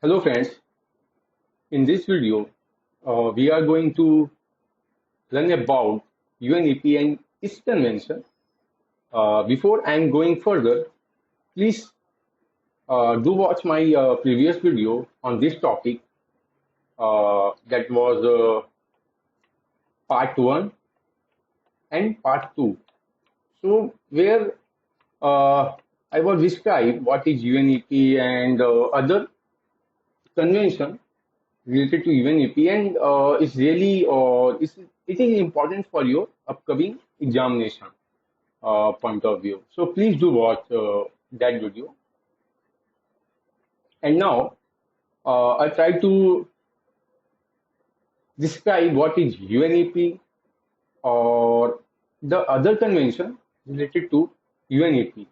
Hello friends, in this video we are going to learn about Unep and its convention. Before I am going further, please do watch my previous video on this topic that was part 1 and part 2. So where uh, I was described what is UNEP and other convention related to UNEP and it's really it is important for your upcoming examination point of view. So please do watch that video. And now I try to describe what is UNEP or the other convention related to UNEP.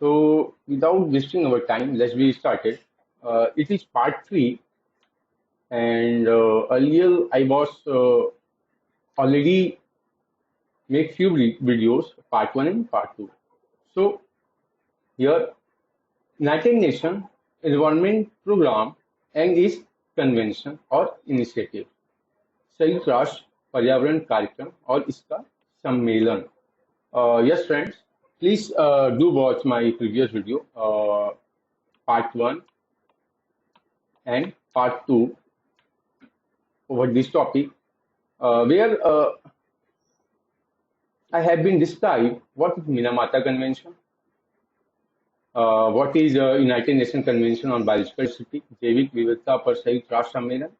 So without wasting our time, let's be started. It is part 3 and earlier I was already make few videos, part 1 and part 2. So here United Nations Environment Program and its convention और initiative, संयुक्त राष्ट्र पर्यावरण कार्यक्रम और इसका सम्मेलन. Yes friends, please do watch my previous video, part 1 and part 2 over this topic, where I have been described what is Minamata Convention, what is United Nations Convention on Biological Diversity, जैविक विविधता पर संयुक्त राष्ट्र सम्मेलन.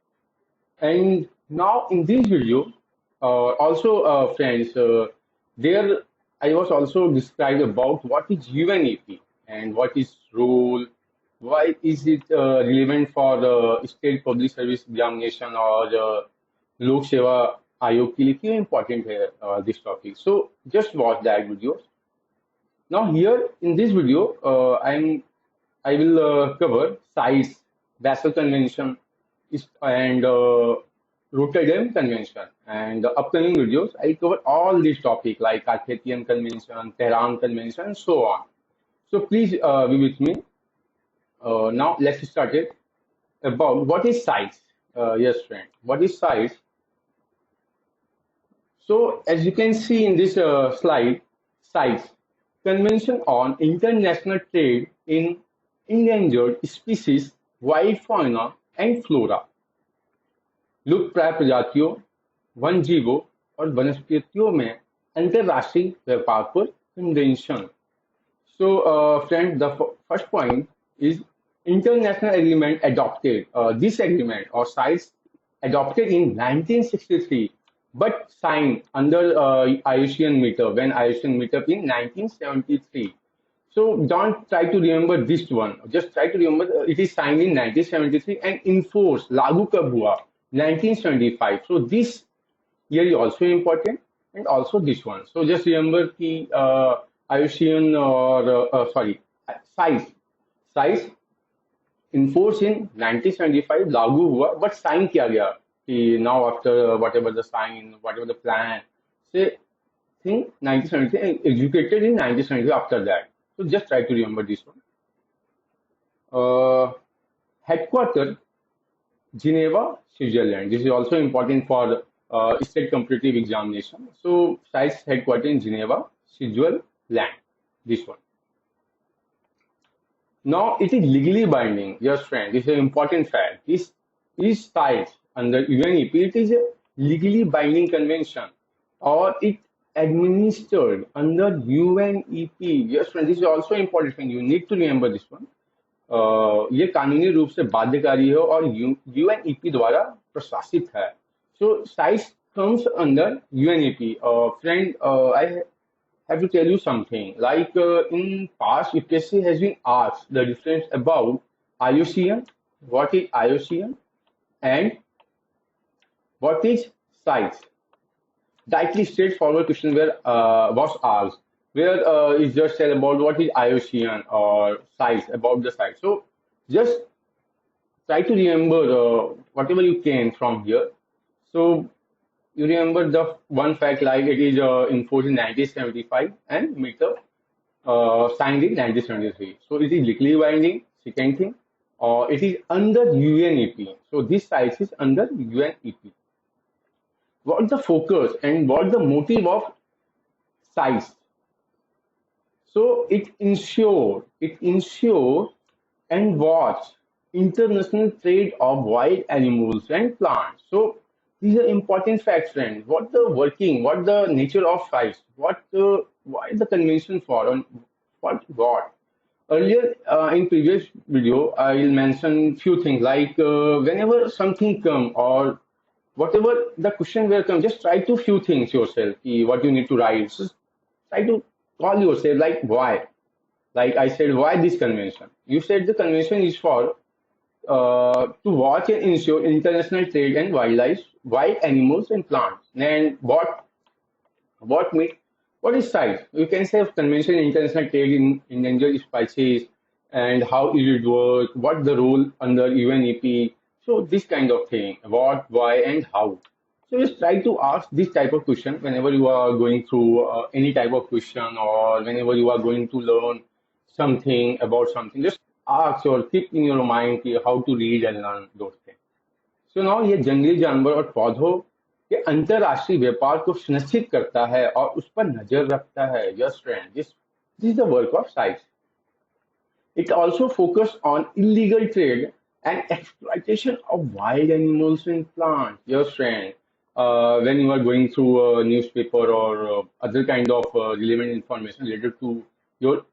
And now in this video, also friends, there I was also described about what is UNEP and what is role, why is it relevant for the state public service examination or Lok Seva Ayog के लिए क्यों important है this topic. So just watch that video. Now here in this video, I will cover CITES, Basel Convention, and Rotterdam Convention. And the upcoming videos, I'll cover all these topics like Carpathian Convention, Tehran Convention, and so on. So please be with me. Now let's start it about what is CITES. Yes, friend, what is CITES? So as you can see in this slide, CITES, Convention on International Trade in Endangered Species, Wild Fauna and Flora, लुप्तप्राय प्रजातियों, one जीवों और वनस्पतियों में अंतरराष्ट्रीय व्यापार पर convention. So friend, the first point is international agreement adopted. This agreement or CITES adopted in 1963 but signed under IUCN meetup when IUCN meetup in 1973. So don't try to remember this one. Just try to remember it is signed in 1973 and enforced लागू कब हुआ 1975. So this year is also important and also this one. So just remember कि IUCN or CITES enforced in 1975 लागू हुआ but sign किया गया कि now after whatever the sign, whatever the plan, say thing 1973 and executed in 1973 after that. So just try to remember this one. Headquarter Geneva, Switzerland. This is also important for state competitive examination. So CITES headquarter in Geneva, Switzerland. This one. Now it is legally binding. Yes, friend. This is an important fact. This is CITES under UNEP. It is a legally binding convention, or it administered under UNEP. Yes, friend. This is also important thing. You need to remember this one. ये कानूनी रूप से बाध्यकारी है और UNEP द्वारा प्रशासित है. So CITES comes under UNEP. Friend, I have to tell you something. Like in past, UPSC has been asked the difference about IUCN, what is IUCN, and what is CITES. Directly straightforward question where was asked. Where is just said about what is IUCN or CITES, about the CITES. So just try to remember whatever you can from here. So you remember the one fact like it is enforced in 1975 and meetup signed in 1973. So it is legally binding. Second thing, or it is under UNEP. So this site is under UNEP. What the focus and what the motive of sites? So it ensure and watch international trade of wild animals and plants. So these are important facts, friends. What the working, what the nature of sites, why the convention for, and what. Earlier in previous video, I will mention few things like whenever something come or whatever the question will come, just try to few things yourself. What you need to write. Just try to call yourself like why. Like I said, why this convention? You said the convention is for to watch and ensure international trade and wildlife, wild animals and plants. And what mean? What is size? You can say convention international trade in endangered species and how it would work, what the role under UNEP. So this kind of thing, what, why, and how. So just try to ask this type of question whenever you are going through any type of question or whenever you are going to learn something about something. Just ask or keep in your mind how to read and learn those things. So now ये जंगली जानवर और पौधों के अंतरराष्ट्रीय व्यापार को सुनिश्चित करता है और उस पर नजर रखता है. Yes, friend. This is the work of CITES. It also focuses on illegal trade and exploitation of wild animals and plants. Yes, friend. When you are going through a newspaper or other kind of relevant information related to your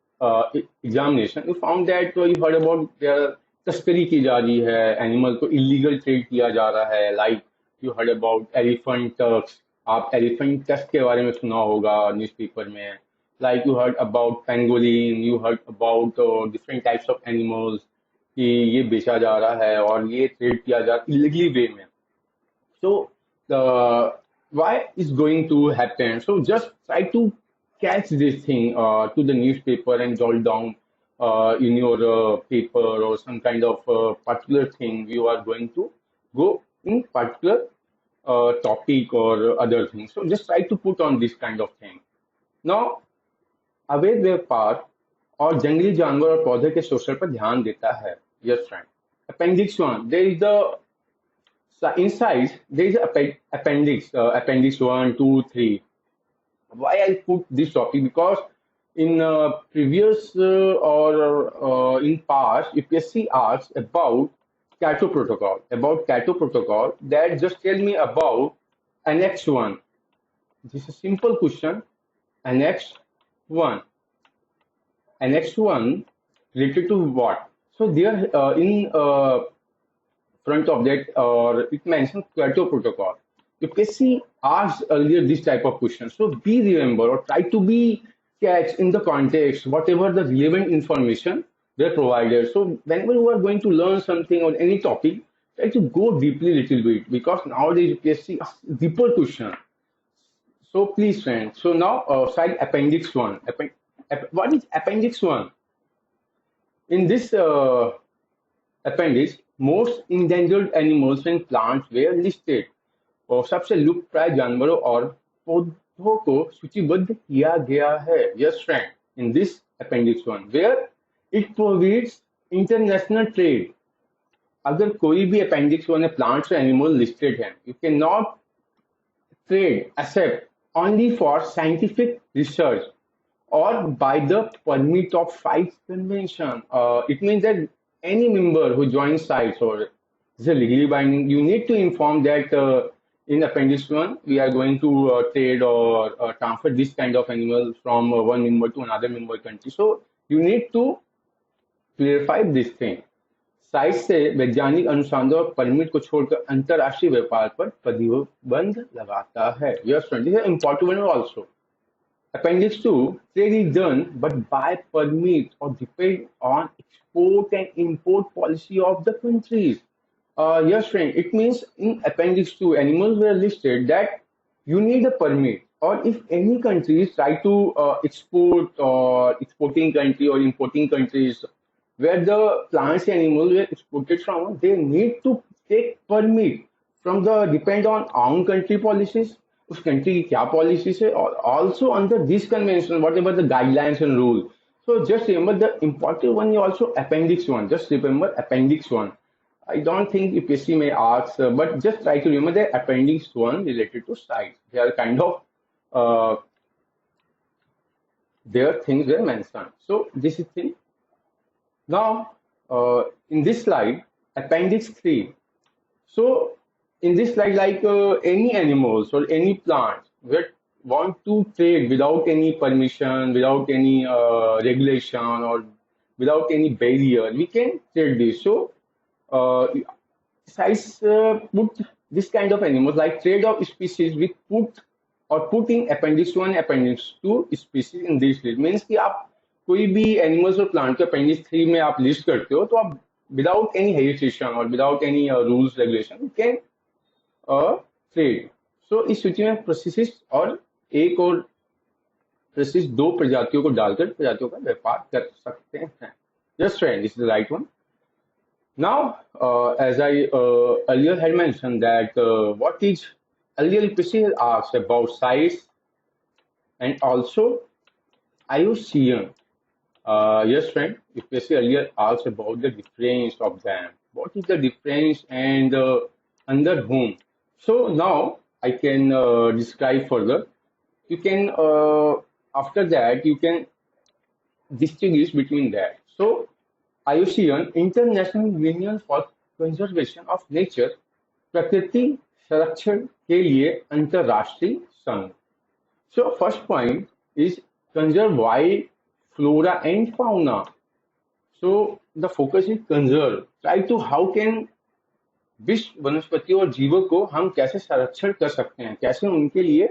examination, you found that you heard about there तस्करी की जा रही है, animal को illegal trade किया जा रहा है. Like you heard about elephant tusks, आप एलिफेंट टक्स के बारे में सुना होगा न्यूज़पेपर में. Like you heard about pangolin, you heard about different types of animals कि ये बेचा जा रहा है और ये ट्रेड किया जा रहा है इलीगली वे में. So why is going to happen? So just try to catch this thing to the newspaper and jot down in your paper or some kind of particular thing you are going to go in particular topic or other things. So just try to put on this kind of thing. Now अवैध व्यापार और जंगली जानवर और पौधे के शोषण पर ध्यान देता है. Yes friend. Appendix 1, there is the inside there is appendix 1, 2, 3. Why I put this topic? Because in previous or in past UPSC asks about Kyoto Protocol, that just tell me about Annex 1. This is a simple question. Annex 1 related to what? So there in front of that it mentions Kyoto Protocol. UPSC asked earlier this type of question. So be remember or try to be catch in the context whatever the relevant information they provided. So whenever you are going to learn something on any topic, try to go deeply little bit, because nowadays UPSC asks deeper question. So please friends. So now side appendix 1. What is appendix 1? In this appendix, most endangered animals and plants were listed. और सबसे लुप्तप्राय जानवरों और पौधों को सूचीबद्ध किया गया है. Yes friend. In this appendix 1 where it provides international trade. अगर कोई भी अपेंडिक्स 1 में प्लांट्स और एनिमल लिस्टेड है, you can not trade except only for scientific research or by the permit of CITES convention. It means that any member who joins CITES or is a legally binding, you need to inform that in appendix 1 we are going to trade or transfer this kind of animal from one member to another member country. So you need to clarify this thing. Site से वैज्ञानिक अनुसंधान और permit को छोड़कर अंतरराष्ट्रीय व्यापार पर प्रतिबंध लगाता है. Yes friend. This is important one also. Appendix 2, trade is done but by permit और depend on export and import policy of the countries. Yes friend, it means in appendix 2 animals were listed that you need a permit, or if any countries try to export or exporting country or importing countries where the plants and animals were exported from, they need to take permit from the depend on own country policies. उस country की क्या policies है, और also under this convention whatever the guidelines and rule So just remember the important one is also Appendix 1. Just remember Appendix 1. I don't think UPSC may ask, but just try to remember the Appendix 1 related to sites. They are kind of their things were mentioned. So this is thing. Now, in this slide, Appendix 3. So in this slide, like any animals or any plants that want to trade without any permission, without any regulation, or without any barrier, we can trade this. So size put this kind of animals like trade of species with put in appendix 1 appendix 2 species in this list means कि आप कोई भी animals और plant को appendix 3 में आप list करते हो तो आप विदाउट एनी हेजिटेशन और without any rules regulation you can trade. So इस सूची में प्रोसेसिस और एक और प्रोसेस दो प्रजातियों को डालकर प्रजातियों का व्यापार कर सकते हैं. Just friend this is the right one. Now, as I earlier had mentioned that what is earlier UPSC has asked about size and also IUCN. Yes, friend, UPSC earlier asked about the difference of them. What is the difference and under whom? So now I can describe further. You can after that you can distinguish between that. So IUCN international union for conservation of nature प्रकृति संरक्षण के लिए अंतरराष्ट्रीय संघ. So first point is conserve wild flora and fauna. So the focus is conserve. Try to how can विश्व वनस्पति और जीवों को हम कैसे संरक्षण कर सकते हैं, कैसे उनके लिए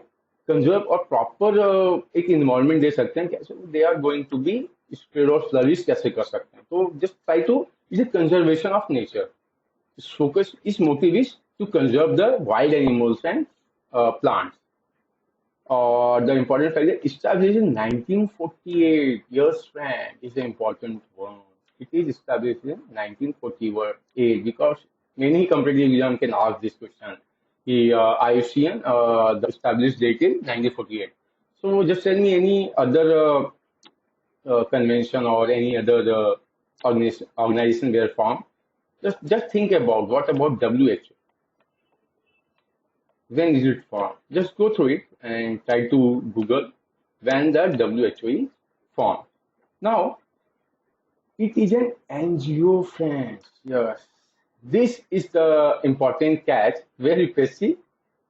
कंजर्व और प्रॉपर एक इन्वायरमेंट दे सकते हैं, कैसे दे are going to be spread और फ्लरिश कैसे कर सकते हैं. तो just try to is a conservation of nature. Focus इस motive is to conserve the wild animals and plants. और द इम्पोर्टेंट फैक्ट है established in 1948. Yes, friend, is an important one. It is established in 1948 because many competitive exam can ask this question. The IUCN, the established date is 1948. So just tell me any other convention or any other organization were formed. Just think about what about WHO. When is it formed? Just go through it and try to Google when the WHO is formed. Now, it is an NGO, friends. Yes, this is the important catch where UPSC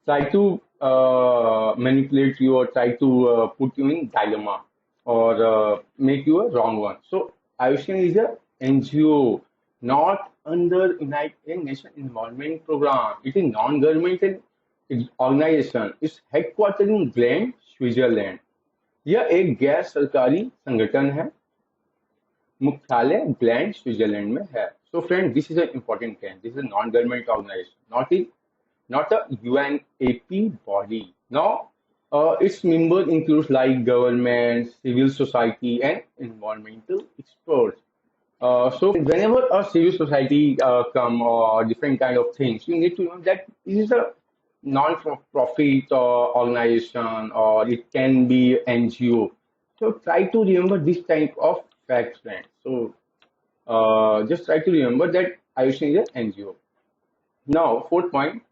try to manipulate you or try to put you in dilemma or make you a wrong one. So IUCN is a NGO, not under United Nations Environment Program. It is non-governmental organization. It's headquartered in gland, Switzerland. यह एक गैर सरकारी संगठन है, मुख्यालय gland, Switzerland में है. So friend, this is an important point. This is a non-government organization, not a UNEP body. Now, its members include like government, civil society, and environmental experts. So whenever a civil society come or different kind of things, you need to know that this is a non-profit organization or it can be NGO. So try to remember this type of facts, friends. So just try to remember that IUCN is an NGO. Now, fourth point.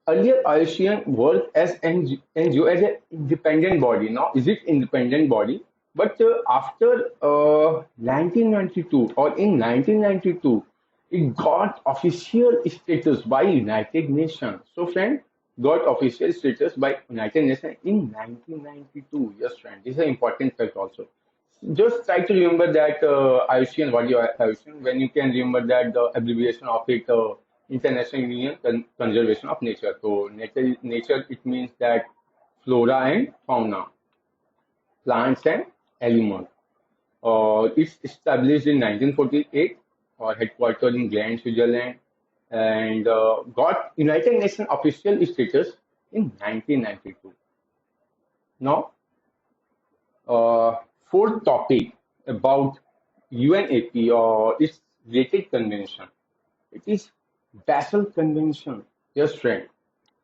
Earlier, IUCN worked as NGO as an independent body. Now, is it independent body? But after 1992 or in 1992, it got official status by United Nations. So, friend, got official status by United Nations in 1992. Yes, friend, this is an important fact also. Just try to remember that IUCN, what you IUCN, when you can remember that the abbreviation of it, International Union Conservation of Nature. So nature, it means that flora and fauna, plants and animals. It's established in 1948 or headquartered in Gland, Switzerland, and got United Nations official status in 1992. Now, fourth topic about UNEP or its related convention. It is Basel Convention. Yes, friend.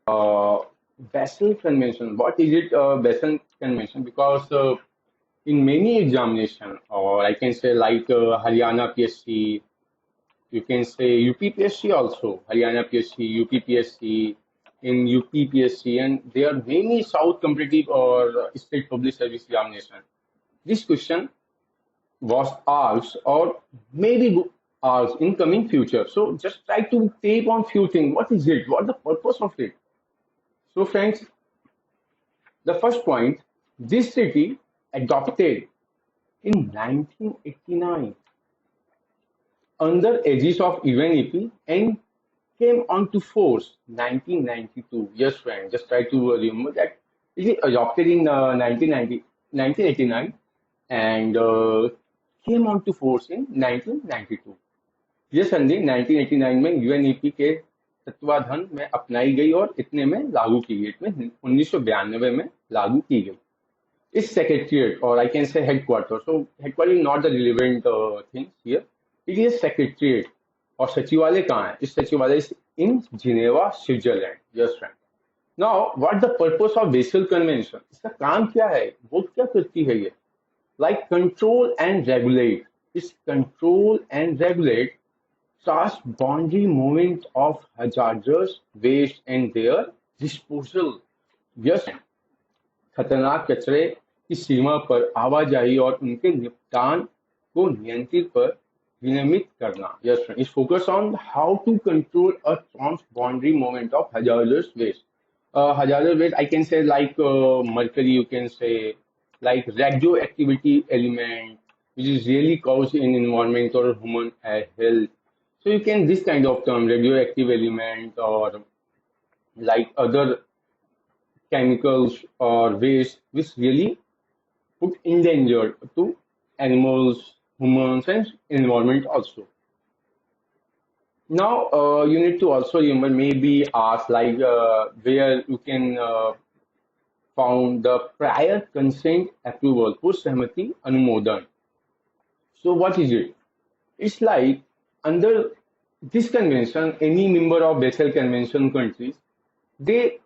Basel Convention. What is it? Basel Convention, because in many examination, or I can say like Haryana PSC, you can say UPPSC also, Haryana PSC, UPPSC, in UPPSC, and there are many South competitive or state public service examination. This question was asked or maybe asked in coming future. So just try to tape on few things. What is it? What the purpose of it? So friends, the first point, this treaty adopted in 1989 under aegis of UNEP and came onto force 1992. Yes, friend, just try to remember that it is adopted in 1989 and came onto force in 1992. ये संधि 1989 में UNEP के तत्वाधान में अपनाई गई और इतने में लागू की गई, इतने 1992 में लागू की गई. इस सेक्रेटरिएट और I can say headquarter, so headquarter is not the relevant thing here, it is secretariat. और सचिवालय कहाँ है? इस सचिवालय in Geneva, Switzerland. Yes friend. Now what the purpose of Basel convention? इसका काम क्या है? वो क्या करती है ये? Like control and regulate. इस control and regulate transboundary movement of hazardous waste and their disposal. Yes, खतरनाक कचरे की सीमा पर आवाजाही और उनके निपटान को नियंत्रित पर विनियमित करना. Yes, is focus on how to control a transboundary movement of hazardous waste. Hazardous waste, I can say like mercury, you can say like radioactivity element, which is really caused in environment or human health. So you can this kind of term, radioactive element or like other chemicals or waste which really put in danger to animals, humans and environment also. Now you need to also remember maybe ask like where you can found the prior consent approval, पूर्व सहमति अनुमोदन. So what is it? It's like under this convention, any member of Basel Convention countries, they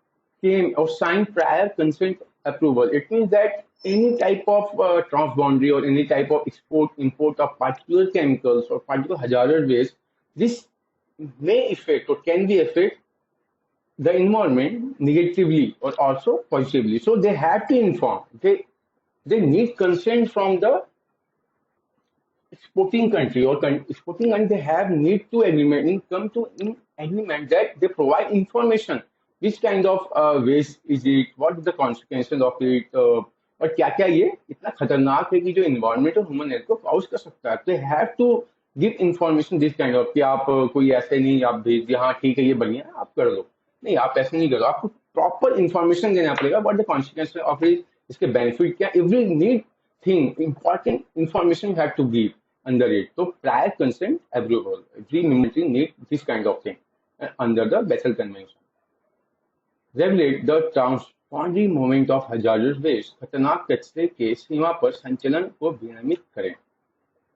came or signed prior consent approval. It means that any type of transboundary or any type of export, import of particular chemicals or particular hazardous waste, this may affect or can be affect the environment negatively or also positively. So they have to inform. They need consent from the exporting country or exporting country. They have need to agreement, come to in agreement that they provide information which kind of waste is it, what is the consequences of it, और क्या क्या ये इतना खतरनाक है कि जो environment और ह्यूमन हेल्थ को काउज कर सकता है. तो have to give information this kind of कि आप कोई ऐसे नहीं आप भेज दिए, हाँ ठीक है ये बढ़िया है आप कर लो, नहीं आप ऐसे नहीं करो, आपको प्रॉपर इंफॉर्मेशन देना पड़ेगा. What the consequences of it, इसके बेनिफिट क्या, every need thing important information you have to give under it. So prior consent approval, every military need this kind of thing under the Basel Convention. Regulate the transboundary movement of hazardous waste. खतरनाक कचरे के सीमा पर संचलन को विनियमित करें.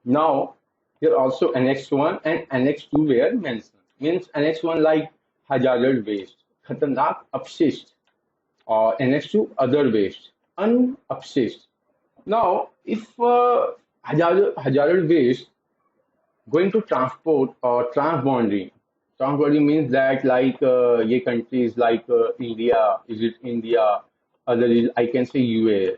Now here also Annex 1 and Annex 2 were mentioned. Means Annex 1 like hazardous waste, खतरनाक अपशिष्ट, or Annex 2 other waste, unupsist. Now if hazardous waste going to transport or transboundary. Transboundary means that like ये countries like India, is it India, other is I can say US.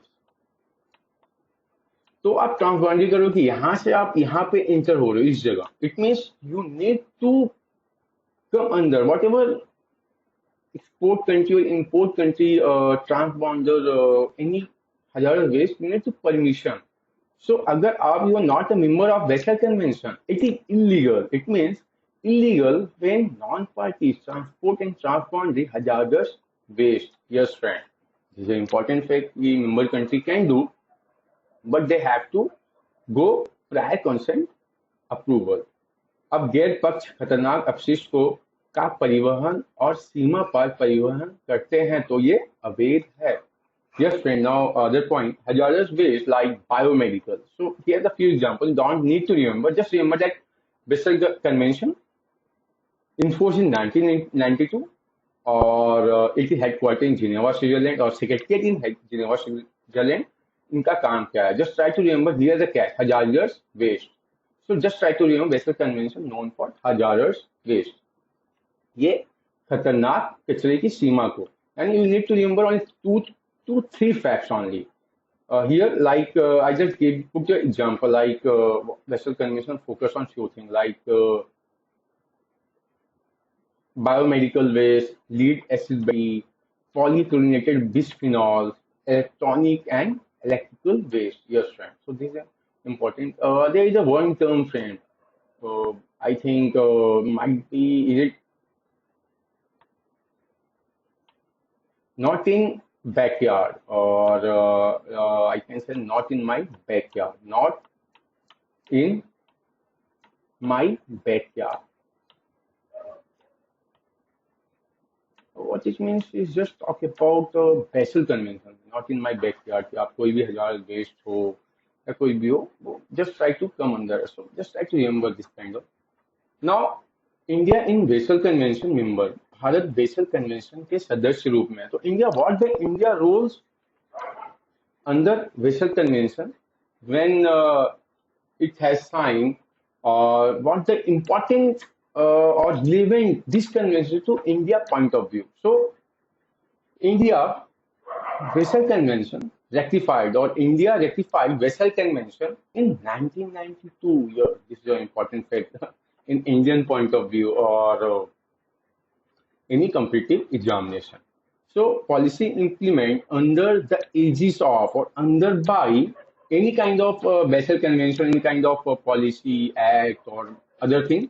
तो आप transboundary करो कि यहाँ से आप यहाँ पे इंटर हो रहे हो इस जगह. It means you need to come under whatever export country और import country transboundary any hazardous waste, you need to permission. So अगर आप you are not a member of Basel Convention, it is illegal. It means illegal when non-parties transport and transboundary hazardous waste. Yes, friend. This is an important fact we member country can do, but they have to go prior consent approval. अब गैर पक्ष खतरनाक अपशिष्ट को का परिवहन और सीमा पार परिवहन करते हैं तो ये अवैध है. Yes, friend. Now, other point, hazardous waste like biomedical. So, here are the few examples. Don't need to remember. Just remember that Basel Convention, enforced in 1992, or it is headquartered in Geneva, Switzerland, or secretariat in Geneva, Switzerland, इनका काम क्या है? Just try to remember here the catch hazardous waste. So just try to remember basic convention known for hazardous waste. ये खतरनाक कचरे की सीमा को, and you need to remember only two three facts only. Here, like I just took the example, like vessel convention focus on few things like biomedical waste, lead acid battery, polychlorinated bisphenols, electronic and electrical waste. Yes, friend. So these are important. There is a one term, friend. I think might be is it not in backyard, or I can say not in my backyard, not in my backyard. What it means is just talk about vessel convention, not in my backyard. कि आप कोई भी हजार waste हो या कोई भी हो, वो just try to come under. So just try to remember this kind of. Now, India in vessel convention member. Bharat vessel convention के सदस्य रूप में है. तो India, what the India roles under vessel convention when it has signed, or what the important or relevant this convention to India point of view. So India Vessel Convention rectified, or India rectified Vessel Convention in 1992. Yeah, this is an important fact in Indian point of view, or any competitive examination. So policy implement under the aegis of or under by any kind of vessel convention, any kind of policy act or other thing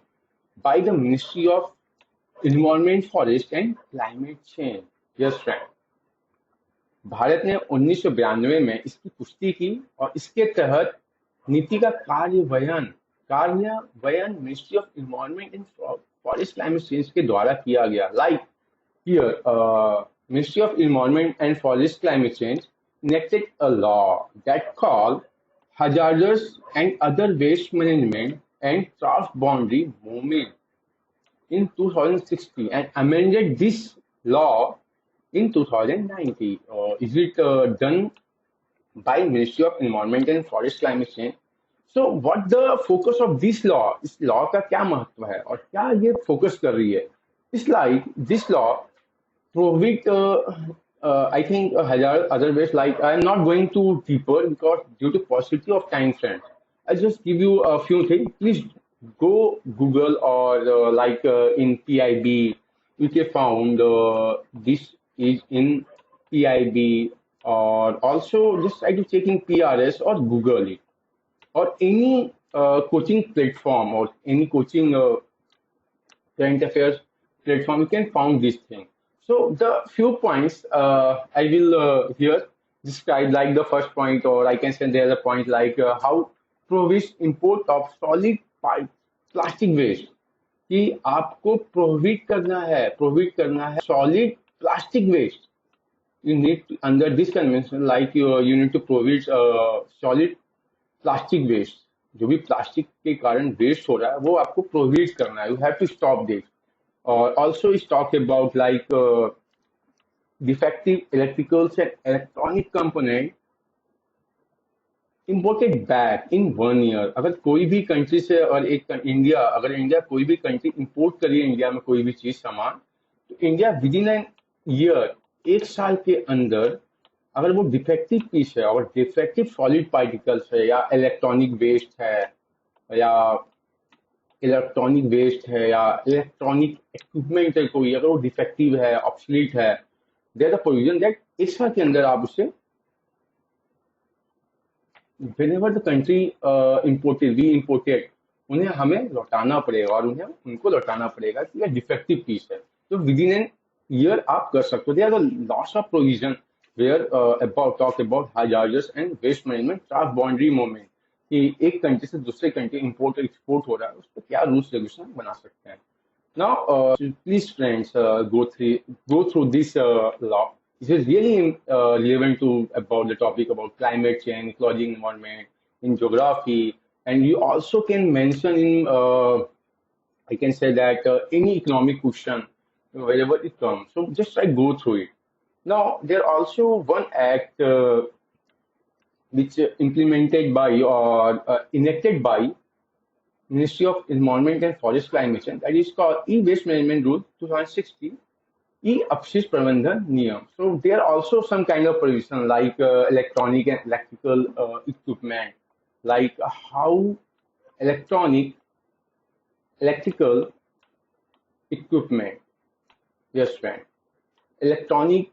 by the Ministry of Environment, Forest and Climate Change. Yes, friend. Bharat ने 1992 में इसकी पुष्टि की और इसके तहत नीति का कार्यान्वयन ministry of environment and forest climate change के द्वारा किया गया. Like here Ministry of Environment and Forest Climate Change enacted a law that called hazardous and other waste management and transboundary movement in 2016 and amended this law in 2019. Is it done by Ministry of Environment and Forest Climate Change? So what the focus of this law? इस law का क्या महत्व है और क्या ये focus कर रही है? It's like this law prohibit I think hazard other ways. Like I am not going to deeper because due to paucity of time, friends. I just give you a few things. Please go Google or in PIB, you can found this is in PIB, or also just try to check in PRS or Google it, or any coaching platform or any coaching current affairs platform. You can found this thing. So the few points I will here describe, like the first point, or I can say there's a point like how prohibit import of solid plastic waste. कि आपको prohibit करना है solid plastic waste. You need to, under this convention, like you need to prohibit solid plastic waste. जो भी plastic के कारण waste हो रहा है वो आपको प्रोहिबिट करना है. You have to stop this. Or also is talk about like defective electricals and electronic component imported back in 1 year. अगर कोई भी कंट्री से और अगर इंडिया कोई भी कंट्री इंपोर्ट करिए इंडिया में कोई भी चीज सामान, तो India with in an year, एक साल के अंदर, अगर वो डिफेक्टिव पीस है और डिफेक्टिव सॉलिड पार्टिकल्स है या इलेक्ट्रॉनिक वेस्ट है या इलेक्ट्रॉनिक इक्विपमेंट है कोई, अगर वो डिफेक्टिव है, ऑब्सोलीट है, देयर द प्रोविजन दैट एक साल के अंदर आप उसे whenever the country imported, उन्हें हमें लौटाना पड़ेगा और उनको लौटाना पड़ेगा कि यह डिफेक्टिव पीस है. तो विद इन एन ईयर आप कर सकते हो. There are lots of provision where talk about hazardous and waste management transboundary movement, कि एक कंट्री से दूसरे कंट्री इंपोर्ट और एक्सपोर्ट हो रहा है, उस पर क्या रूल्स रेगुलेशन बना सकते हैं. Now please friends go through this law. This is really relevant to about the topic about climate change, ecology, environment, in geography, and you also can mention in I can say that any economic question wherever it comes. So just go through it. Now there also one act which implemented by or enacted by Ministry of Environment and Forest Climate Change, that is called E-Waste Management Rule 2016, E-Upshish Prabandhan Niyam. So there are also some kind of provision like electronic and electrical equipment, like how electronic, electrical equipment, yes friend, electronic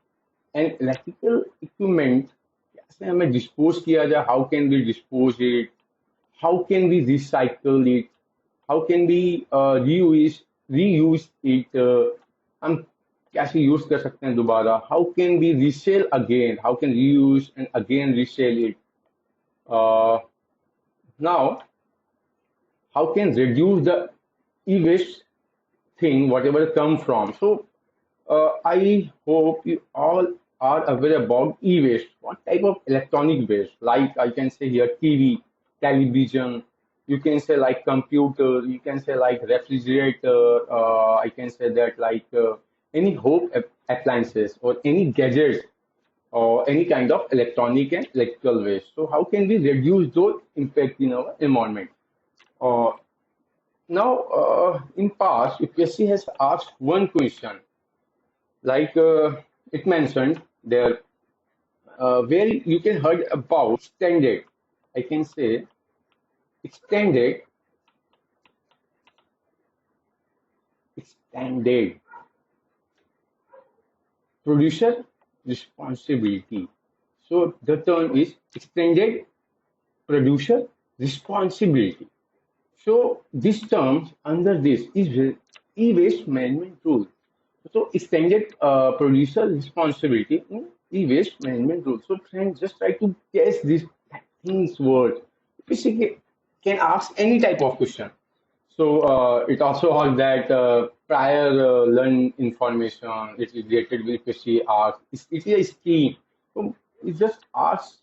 and electrical equipment कैसे हमें dispose किया जाए, how can we dispose it, how can we recycle it, how can we reuse it, हम कैसे use कर सकते हैं दोबारा, how can we resell again, how can reuse and again resell it, now how can reduce the e-waste thing whatever come from. So I hope you all are aware about e-waste. What type of electronic waste? Like I can say here TV, television. You can say like computer. You can say like refrigerator. I can say that like any home appliances or any gadgets or any kind of electronic and electrical waste. So how can we reduce those impact in our environment? Uh, Now, in past, UPSC has asked one question, like it mentioned there, where you can heard about extended, I can say extended, extended producer responsibility. So the term is extended producer responsibility. So this term under this is e-waste management rule. So extended producer responsibility in e-waste management rule. So friends, just try to guess these things word. Basically, can ask any type of question. So it also has that prior learn information. It is related with PC art. It is a scheme. So it just asks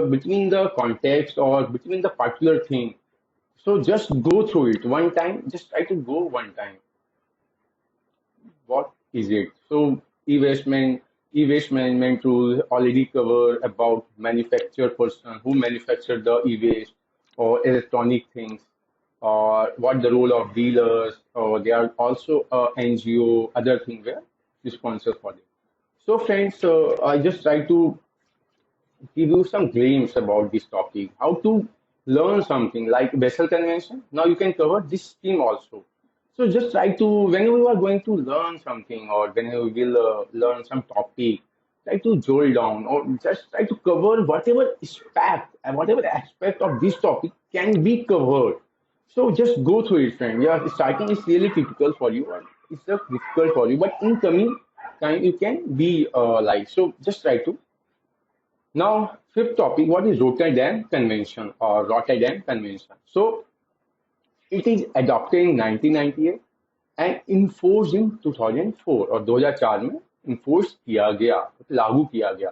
between the context or between the particular thing. So just go through it one time. Just try to go one time. What is it? So e-waste management rules already cover about manufacturer person who manufactured the e-waste or electronic things, or what the role of dealers, or they are also NGO, other things were responsible for it. So friends, I just try to give you some glimpse about this topic, how to learn something like vessel convention. Now you can cover this scheme also. So just try to, whenever you are going to learn something or whenever you will learn some topic, try to drill down or just try to cover whatever aspect and whatever aspect of this topic can be covered. So just go through it, friend. Yeah, starting is really difficult for you and it's just difficult for you, but in coming time you can be like, so just try to. Now, fifth topic, what is Rotterdam Convention or Rotterdam Convention? So, it is adopted in 1998 and enforced in 2004 और 2004 में enforce किया गया, लागू किया गया.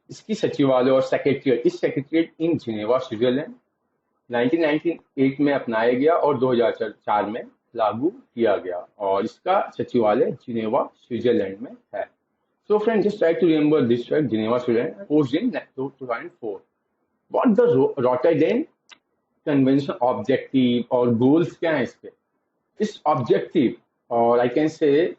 इसकी सचिवालय और सेक्रेटरीट इस सेक्रेटरीट इन जिनेवा स्विट्जरलैंड 1998 में अपनाया गया और 2004 में लागू किया गया और इसका सचिवालय जिनेवा स्विट्जरलैंड में है. So friends, just try to remember this fact, Geneva, Switzerland, posed in 2004. What the Rotterdam Convention objective or goals क्या है इसके? This objective, or I can say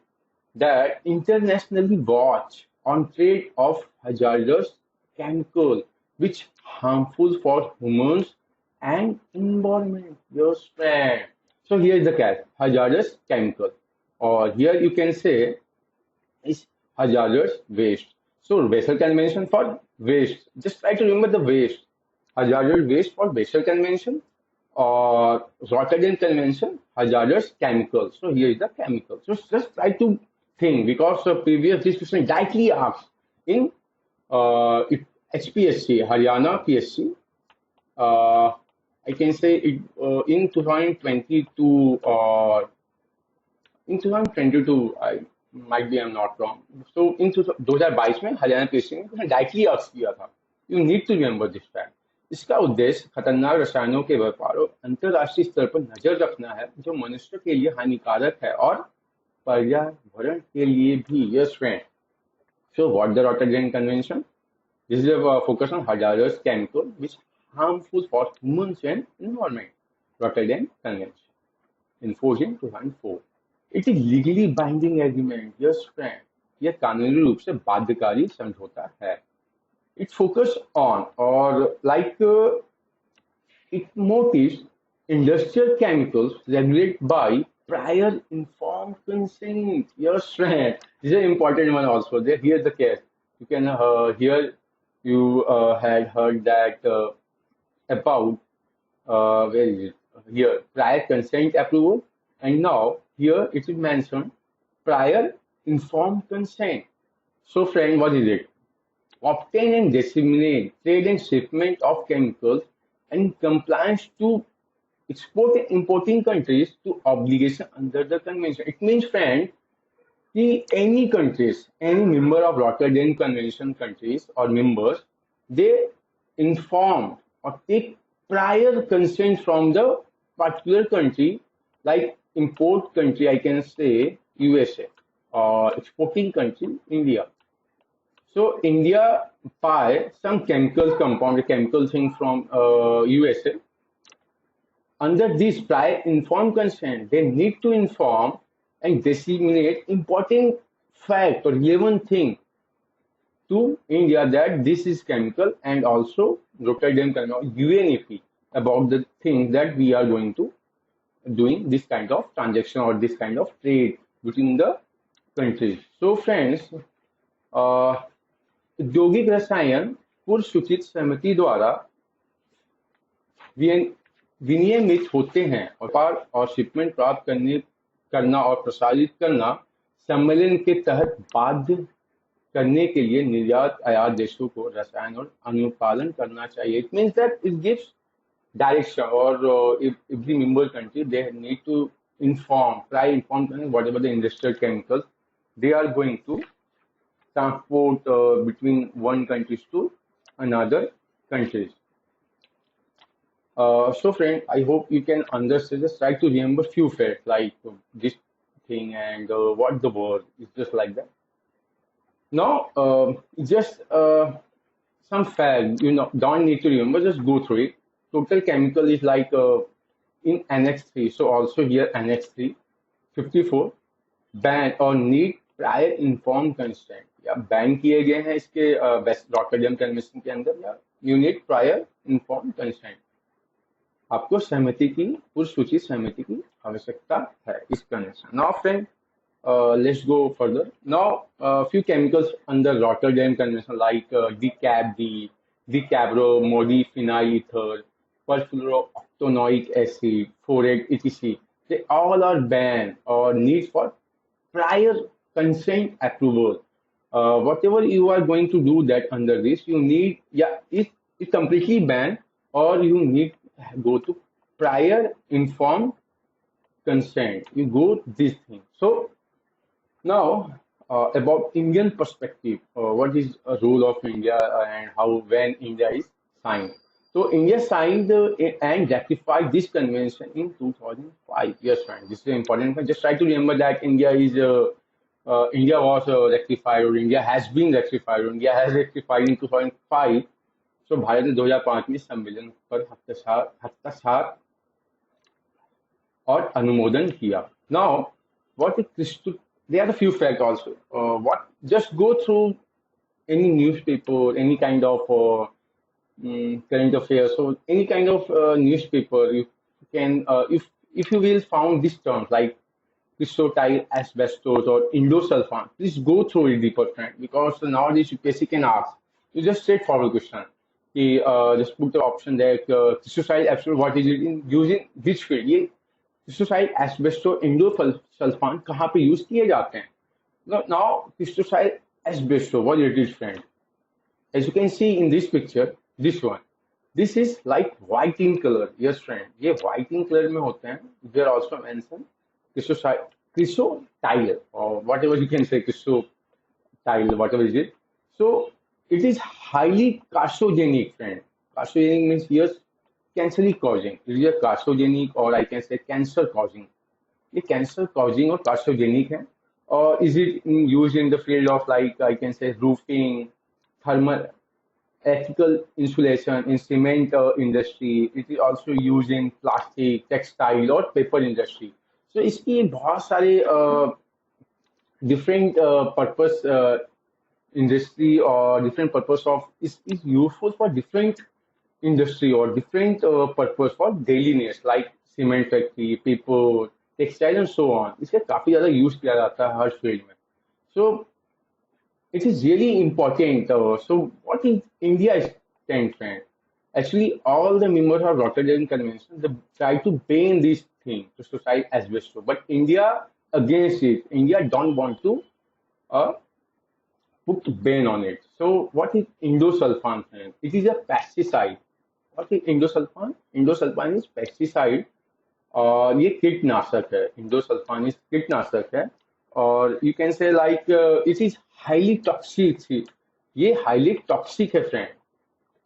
that internationally watch on trade of hazardous chemical which harmful for humans and environment. Yes, friend. So here is the catch, hazardous chemical, or here you can say is hazardous waste. So vessel convention for waste. Just try to remember the waste. Hazardous waste for vessel convention or Rotterdam convention, hazardous chemicals. So here is the chemical. So just try to think because the previous discussion directly asked in HPSC, Haryana PSC. I can say it in 2022 or in 2022. Might be I'm not wrong. So in 2022 में Haryana PSC ने directly ask किया था. You need to remember this fact. इसका उद्देश्य खतरनाक रसायनों के व्यापार और अंतरराष्ट्रीय स्तर पर नजर रखना है जो मनुष्य के लिए हानिकारक है और पर्यावरण के लिए भी. Yes, friend. So what the Rotterdam Convention? This is a focus on hazardous chemical which harmful for humans and environment. Rotterdam Convention, enforced in 2004. It is legally binding agreement. Yes, friend. यह कानूनी रूप से बाध्यकारी समझौता है. It focus on or like it motives industrial chemicals regulated by prior informed consent. Yes, friend. This is an important one also. There, here's the case. You can here you had heard that about where is it? Here prior consent approval, and now here it is mentioned prior informed consent. So, friend, what is it? Obtain and disseminate trade and shipment of chemicals and compliance to export and importing countries to obligation under the convention. It means, friend, कि any countries, any member of Rotterdam Convention countries or members, they inform or take prior consent from the particular country, like import country, I can say USA, or exporting country, India. So India buy some chemical compound, chemical thing from USA. Under this prior informed consent, they need to inform and disseminate important fact or relevant thing to India that this is chemical, and also Rotterdam UNEP about the thing that we are going to doing this kind of transaction or this kind of trade between the countries. So friends, औद्योगिक रसायन पूर्व सूचित सहमति द्वारा विनियमित होते हैं और व्यापार और शिपमेंट प्राप्त करना और प्रसारित करना सम्मेलन के तहत बाध्य करने के लिए निर्यात आयात देशों को रसायन और अनुपालन करना चाहिए. It means that it gives direction, or if the member country, they need to inform, whatever the industrial chemicals they are going to transport between one countries to another countries. So friend, I hope you can understand. Just try to remember few facts like this thing and what the word is, just like that. Now, just some fact, don't need to remember, just go through it. Total chemical is like in Annex 3. So also here Annex 3, 54, ban or need prior informed consent. या ban किए गए हैं इसके Rotterdam convention के अंदर, या you need prior inform consent. आपको सहमति की, पूर्व सूचित सहमति की आवश्यकता है इस convention. Now friend, let's go further. Now, few chemicals under Rotterdam Convention like DCAB, decabro-modiphenyl ether, perfluorooctanoic acid, forate, etc. They all are banned or need for prior consent approval. Whatever you are going to do that under this, you need, it's completely banned, or you need go to prior informed consent. You go this thing. So now, about Indian perspective, what is a role of India and how when India is signed. So India signed and ratified this convention in 2005. Yes, friend, this is important. Just try to remember that India was rectified, or India has been rectified, or India has rectified in 2005. So Bharat ने 2005 में सम्मेलन पर हस्ताक्षर और अनुमोदन किया. Now, what is there are a few facts also. What just go through any newspaper, any kind of current affairs, so any kind of newspaper, you can if you will found these terms like chrysotile asbestos or indosulfan, please go through it deeper, friend, because nowadays you basically can ask. You just straightforward question. Just put the option there. Chrysotile asbestos, what is it using which field? ये क्रिस्टोसाइड एस्बेस्टो endosulfan कहाँ पे use किए जाते हैं? Now chrysotile asbestos, what it is friend? As you can see in this picture, this one, this is like white in colour. Yes friend, ये white in colour में होते हैं. देयर आल्सो मेंशन क्रिस्टोटाइल और whatever you can say chrysotile, whatever is it. So it is highly carcinogenic, friend. Carcinogenic means yes cancer causing. It is a carcinogenic, or I can say cancer causing. ये cancer causing और carcinogenic है. Or is it used in the field of, like I can say, roofing, thermal ethical insulation in cement industry. It is also used in plastic, textile और paper industry. So इसकी बहुत सारे different purpose industry or different purpose of is useful for different industry or different purpose for daily needs like cement factory, paper, textile and so on. इसका काफी ज्यादा use किया जाता है हर फील्ड में. So it is really important. So, what is India stand for? Actually, all the members of Rotterdam Convention they try to ban this thing to society as well. But India against it. India don't want to uh, put ban on it. So, what is indosulfan? It is a pesticide. What is endosulfan? Endosulfan is pesticide और ये कीटनाशक है. Endosulfan is कीटनाशक है और you can से like it is highly toxic. ये highly toxic है फ्रेंड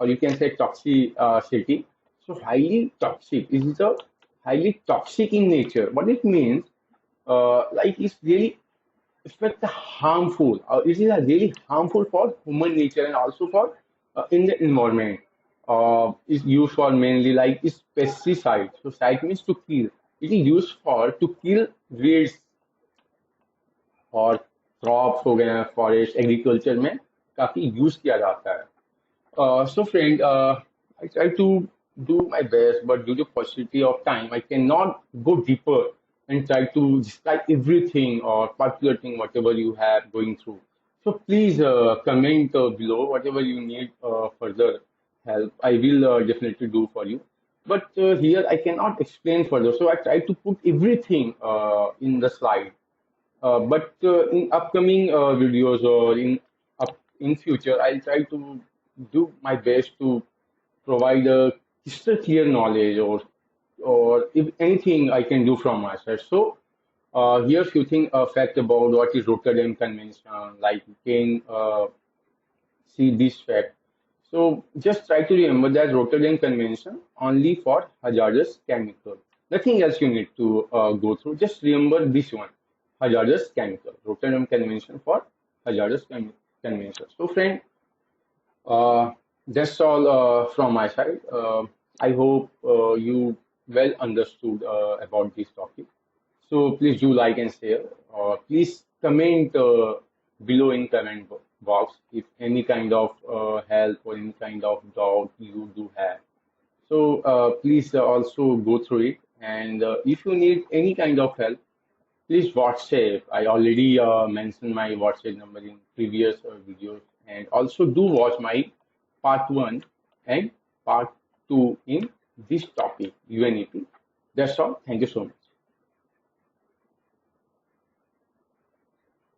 और यू कैन से toxicity. So highly toxic is a highly toxic in nature. What it means, like it's really effect harmful. It is really harmful for human nature and also for in the environment. Is used for mainly like is pesticide. So site means to kill. It is used for to kill weeds और crops हो गए हैं forest agriculture में काफी use किया जाता है. So friend, I try to do my best, but due to paucity of time, I cannot go deeper and try to describe everything or particular thing whatever you have going through. So please comment below whatever you need further help. I will definitely do for you. But here I cannot explain further, so I try to put everything in the slide. But in upcoming videos or in future, I'll try to do my best to provide a crystal clear knowledge or if anything I can do from my side. So here few things fact about what is Rotterdam Convention. Like you can see this fact. So just try to remember that Rotterdam Convention only for hazardous chemical. Nothing else you need to go through. Just remember this one, hazardous chemical. Rotterdam Convention for hazardous convention. So friend, that's all from my side. I hope you well understood about this topic. So please do like and share. Please comment below in comment box if any kind of help or any kind of doubt you do have. So please also go through it. And if you need any kind of help, please WhatsApp. I already mentioned my WhatsApp number in previous videos. And also do watch my part 1 and part 2 in this topic, UNEP. That's all. Thank you so much.